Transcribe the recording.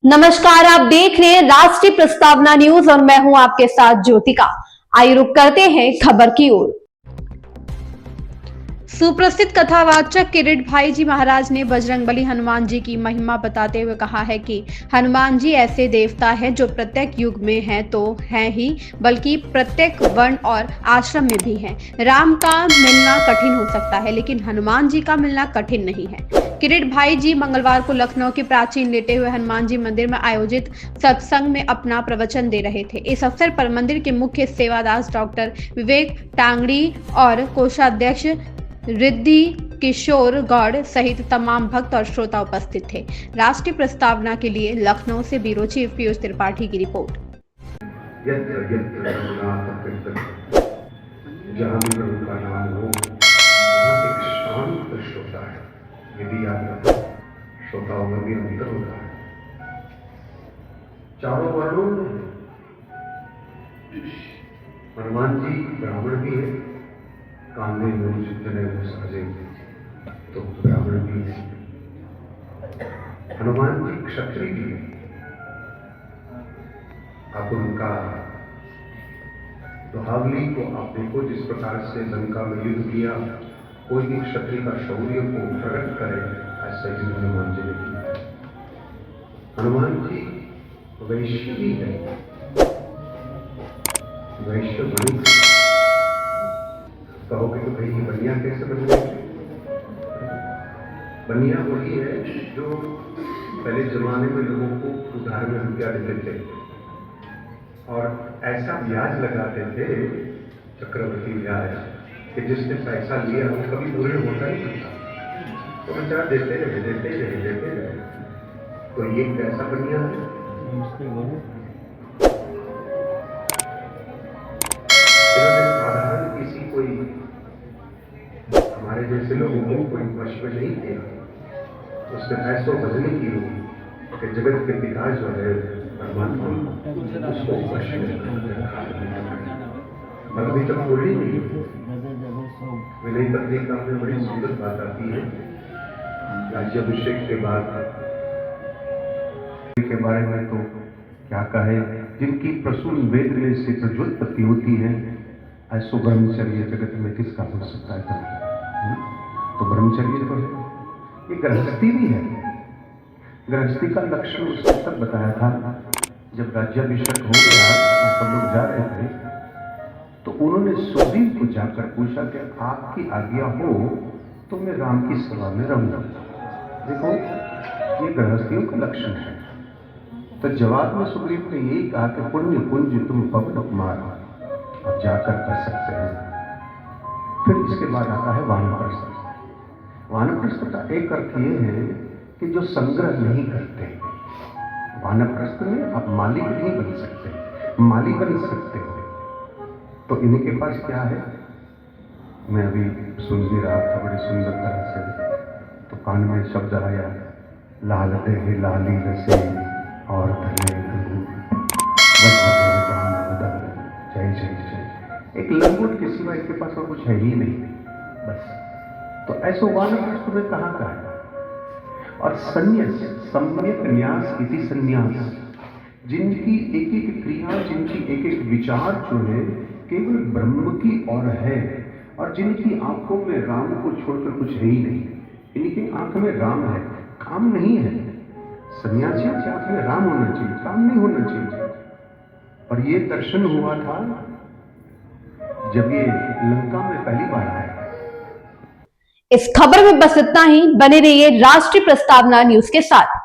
नमस्कार, आप देख रहे हैं राष्ट्रीय प्रस्तावना न्यूज और मैं हूं आपके साथ ज्योतिका। आइए रुक करते हैं खबर की ओर। सुप्रसिद्ध कथावाचक किरीट भाई जी महाराज ने बजरंगबली हनुमान जी की महिमा बताते हुए कहा है कि हनुमान जी ऐसे देवता है जो प्रत्येक युग में हैं तो हैं ही, बल्कि प्रत्येक वर्ण और आश्रम में भी हैं। राम का मिलना कठिन हो सकता है लेकिन हनुमान जी का मिलना कठिन नहीं है। किरीट भाई जी मंगलवार को लखनऊ के प्राचीन लेटे हुए हनुमान जी मंदिर में आयोजित सत्संग में अपना प्रवचन दे रहे थे। इस अवसर पर मंदिर के मुख्य सेवादास डॉक्टर विवेक टांगड़ी और कोषाध्यक्ष रिद्धि किशोर गौड़ सहित तमाम भक्त और श्रोता उपस्थित थे। राष्ट्रीय प्रस्तावना के लिए लखनऊ से ब्यूरो चीफ पीयूष त्रिपाठी की रिपोर्ट। जहाँ भी प्रभु का नाम हो वहाँ एक शांत श्रोता है। यदि याद रखो, श्रोताओं में भी अंतर होता है। चारों वर्णों हनुमान जी ब्राह्मण भी है, कांधे मूंछ जने वो साजे तो ब्राह्मण भी है। हनुमान जी क्षत्रिय भी है। आप उनका दुहावली को आप देखो, जिस प्रकार से लंका में युद्ध किया, कोई भी क्षत्रिय का शौर्य को प्रकट करे, ऐसा ही हनुमान जी ने किया। हनुमान जी वैश्य भी है, वैश्य वणिक। कहोगे तो भाई ये बनिया कैसे बन गए? बनिया वही है जो पहले जमाने में लोगों को उधार में रुपया देते थे और ऐसा ब्याज लगाते थे, चक्रवर्ती ब्याज, कि जिसने पैसा लिया वो कभी पूरे होता नहीं था, तो बेचारा देते रहे। तो ये कैसा बनिया है? साधारण किसी कोई हमारे जैसे लोगों को कोई वश में नहीं किया, उसने पैसों बदली की होगी कि जगत के पिता जो है परमात्मा, उसको वश में रखा। अभी तक बोली नहीं। विनय पत्रिका में बड़ी सुंदर बात आती है। राज्याभिषेक के बाद के बारे में तो क्या कहे, जिनकी प्रसून वेद में से प्रज्वलपति होती है, ऐसो ब्रह्मचर्य जगत में किसका हो सकता है? तो ब्रह्मचर्य तो है, ये गृहस्थी भी है। गृहस्थी का लक्ष्य उसने तब बताया था जब राज्याभिषेक हो गया और सब लोग जा रहे थे, तो उन्होंने सुग्रीव को जाकर पूछा कि आपकी आज्ञा हो तो मैं राम की सेवा में रहूंगा। देखो, ये गृहस्थियों का लक्षण है। तो जवाब में सुग्रीव ने यही कहा कि पुण्य पुंज तुम पवन कुमार अब जाकर कर सकते हैं। फिर इसके बाद आता है वानप्रस्थ। वानप्रस्थ का एक अर्थ ये है कि जो संग्रह नहीं करते। वानप्रस्थ में आप मालिक नहीं बन सकते, माली बन सकते हो। तो इनके पास क्या है? मैं अभी सुन भी रहा था बड़ी सुंदर तरह से, तो कान में शब्द आया, लालते है लाली रसे और धने जय जय जय। एक लंगोट के सिवा इनके पास और कुछ है ही नहीं, बस। तो ऐसो वानप्रस्थ में कहाँ का है? और संन्यास, सम्यक न्यास इति संन्यास, जिनकी एक एक क्रिया, जिनकी एक एक विचार जो है केवल ब्रह्म की ओर है, और जिनकी आंखों में राम को छोड़कर कुछ है ही नहीं। इनकी आंख में राम है, काम नहीं है। सन्यासी की आंख में राम होना चाहिए, काम नहीं होना चाहिए। और ये दर्शन हुआ था जब ये लंका में पहली बार आया। इस खबर में बस इतना ही। बने रहिए राष्ट्रीय प्रस्तावना न्यूज के साथ।